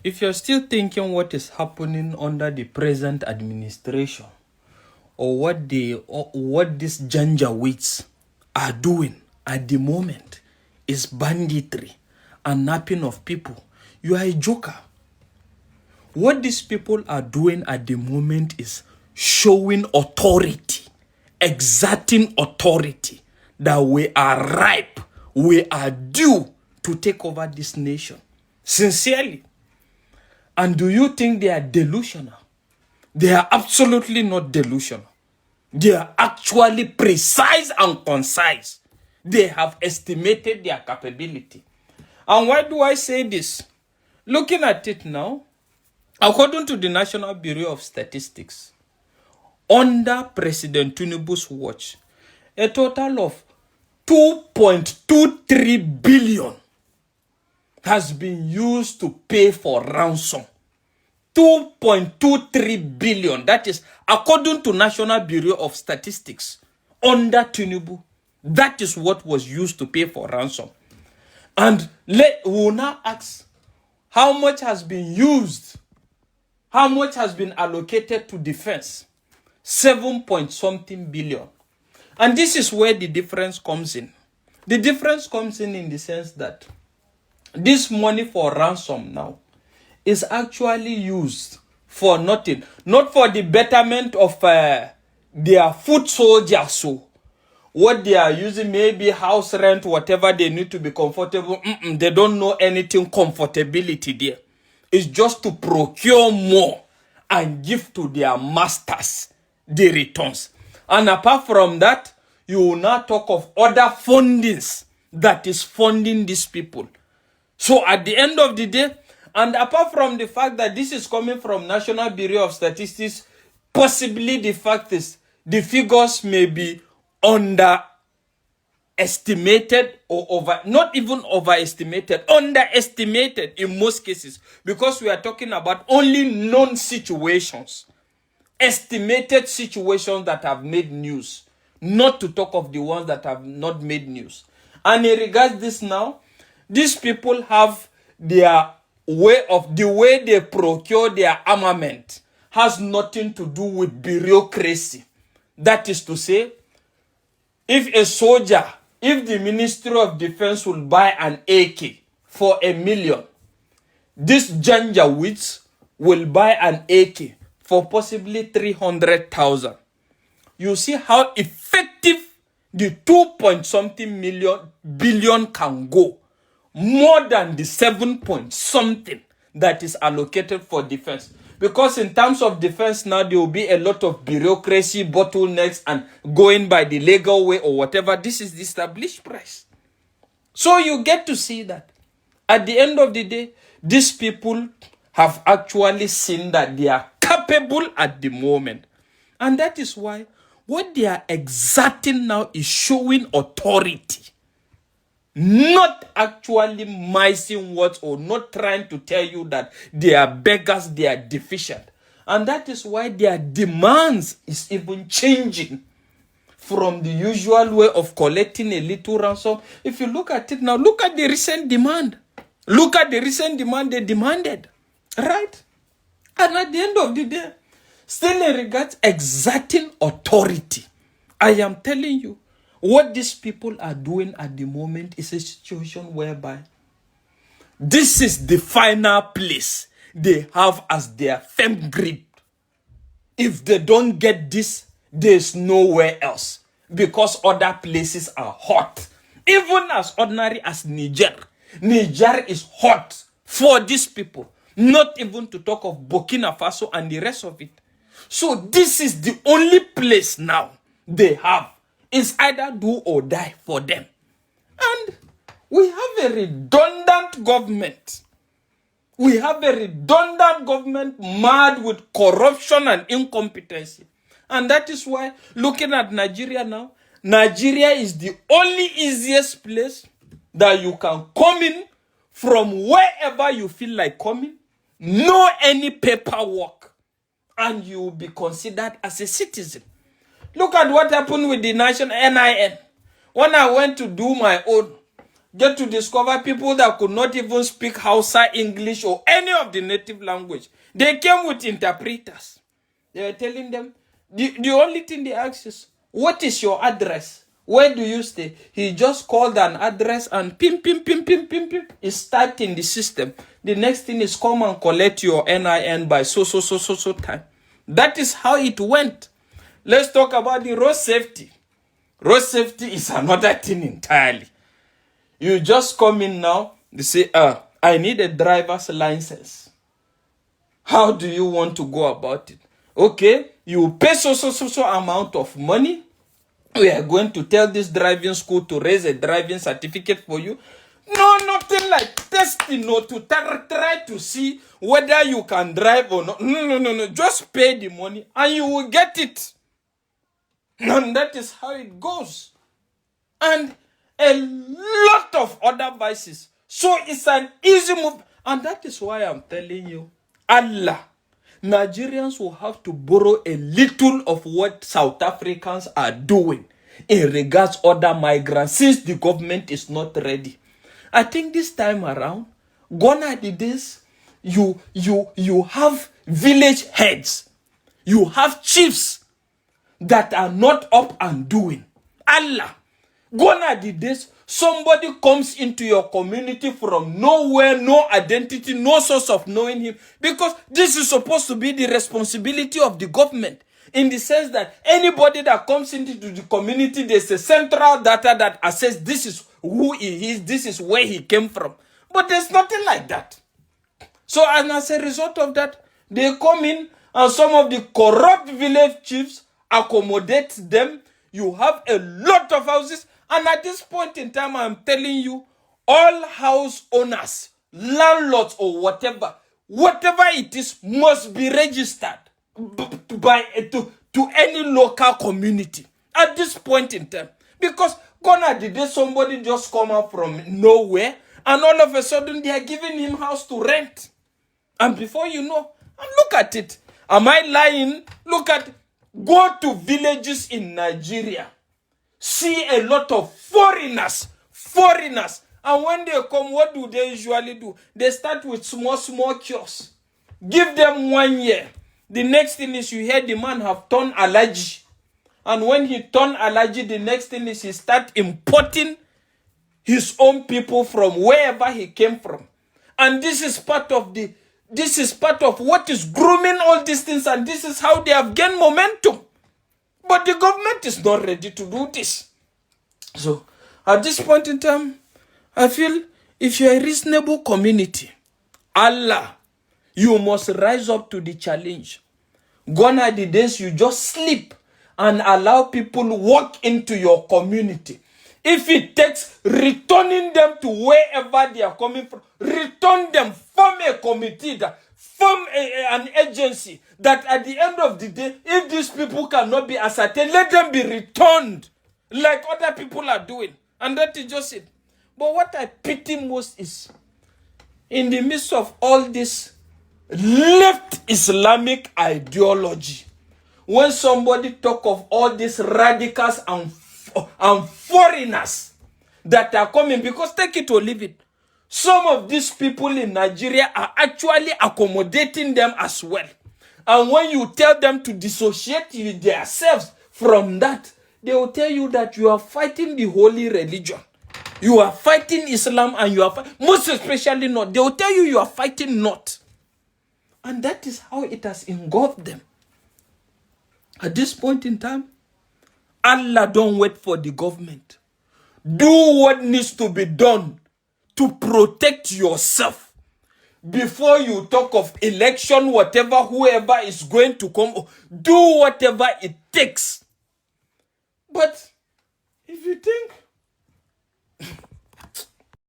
If you're still thinking what is happening under the present administration, or what these Janjaweeds are doing at the moment is banditry and napping of people, you are a joker. What these people are doing at the moment is showing authority, exerting authority, that we are ripe, we are due to take over this nation. Sincerely. And do you think they are delusional? They are absolutely not delusional. They are actually precise and concise. They have estimated their capability. And why do I say this? Looking at it now, according to the National Bureau of Statistics, under President Tinubu's watch, a total of 2.23 billion has been used to pay for ransom. 2.23 billion. That is according to National Bureau of Statistics. Under Tinubu, that is what was used to pay for ransom. And we will now ask, how much has been used? How much has been allocated to defense? 7-point-something billion. And this is where the difference comes in. The difference comes in the sense that this money for ransom now is actually used for nothing. Not for the betterment of their foot soldiers. So what they are using, maybe house rent, whatever they need to be comfortable. They don't know anything comfortability there. It's just to procure more and give to their masters the returns. And apart from that, you will now talk of other fundings that is funding these people. So at the end of the day, and apart from the fact that this is coming from National Bureau of Statistics, possibly the fact is the figures may be underestimated or not even overestimated, underestimated in most cases, because we are talking about only known situations, estimated situations that have made news, not to talk of the ones that have not made news. And in regards this now, these people have their the way they procure their armament has nothing to do with bureaucracy. That is to say, if the Ministry of Defense will buy an AK for $1 million, this Janjaweeds will buy an AK for possibly 300,000. You see how effective the 2-point-something billion can go. More than the 7-point-something that is allocated for defense. Because in terms of defense now, there will be a lot of bureaucracy, bottlenecks, and going by the legal way or whatever. This is the established price. So you get to see that at the end of the day, these people have actually seen that they are capable at the moment. And that is why what they are exerting now is showing authority. Not actually missing words or not trying to tell you that they are beggars, they are deficient. And that is why their demands is even changing from the usual way of collecting a little ransom. If you look at it now, look at the recent demand. Look at the recent demand they demanded. Right? And at the end of the day, still in regards exerting authority, I am telling you, what these people are doing at the moment is a situation whereby this is the final place they have as their firm grip. If they don't get this, there's nowhere else, because other places are hot. Even as ordinary as Niger. Niger is hot for these people. Not even to talk of Burkina Faso and the rest of it. So this is the only place now they have. It's either do or die for them. And we have a redundant government. We have a redundant government mad with corruption and incompetency. And that is why, looking at Nigeria now, Nigeria is the only easiest place that you can come in from wherever you feel like coming, no any paperwork, and you will be considered as a citizen. Look at what happened with the national NIN. When I went to do my own, get to discover people that could not even speak Hausa, English, or any of the native language. They came with interpreters. They were telling them, the only thing they asked is, what is your address? Where do you stay? He just called an address and pim. It's starting the system. The next thing is come and collect your NIN by so time. That is how it went. Let's talk about the road safety. Road safety is another thing entirely. You just come in now, they say, I need a driver's license. How do you want to go about it? Okay, you pay so amount of money. We are going to tell this driving school to raise a driving certificate for you. No, nothing like testing, no, to try to see whether you can drive or not. No. Just pay the money and you will get it. And that is how it goes. And a lot of other vices. So it's an easy move. And that is why I'm telling you, Allah, Nigerians will have to borrow a little of what South Africans are doing in regards other migrants, since the government is not ready. I think this time around, gone are the days you have village heads, you have chiefs that are not up and doing. Allah, gone are the days somebody comes into your community from nowhere, no identity, no source of knowing him, because this is supposed to be the responsibility of the government, in the sense that anybody that comes into the community, there's a central data that assesses this is who he is, this is where he came from. But there's nothing like that. So, and as a result of that, they come in and some of the corrupt village chiefs accommodate them. You have a lot of houses. And at this point in time, I'm telling you, all house owners, landlords or whatever it is, must be registered to any local community at this point in time. Because gonna the day somebody just come out from nowhere and all of a sudden they are giving him house to rent. And before you know, and look at it. Am I lying? Look at, go to villages in Nigeria. See a lot of foreigners. And when they come, what do they usually do? They start with small kiosks. Give them 1 year. The next thing is you hear the man have turned allergy. And when he turned allergy, the next thing is he start importing his own people from wherever he came from. And this is part of what is grooming all these things, and this is how they have gained momentum. But the government is not ready to do this. So, at this point in time, I feel if you're a reasonable community, Allah, you must rise up to the challenge. Gone are the days you just sleep and allow people walk into your community. If it takes returning them to wherever they are coming from, return them, form a committee, form an agency, that at the end of the day, if these people cannot be ascertained, let them be returned like other people are doing. And that is just it. But what I pity most is, in the midst of all this left Islamic ideology, when somebody talk of all these radicals and foreigners that are coming, because take it or leave it, some of these people in Nigeria are actually accommodating them as well. And when you tell them to dissociate themselves from that, they will tell you that you are fighting the holy religion. You are fighting Islam, and you are most especially not. They will tell you are fighting not. And that is how it has engulfed them. At this point in time, Allah, don't wait for the government. Do what needs to be done to protect yourself before you talk of election, whatever, whoever is going to come. Do whatever it takes. But if you think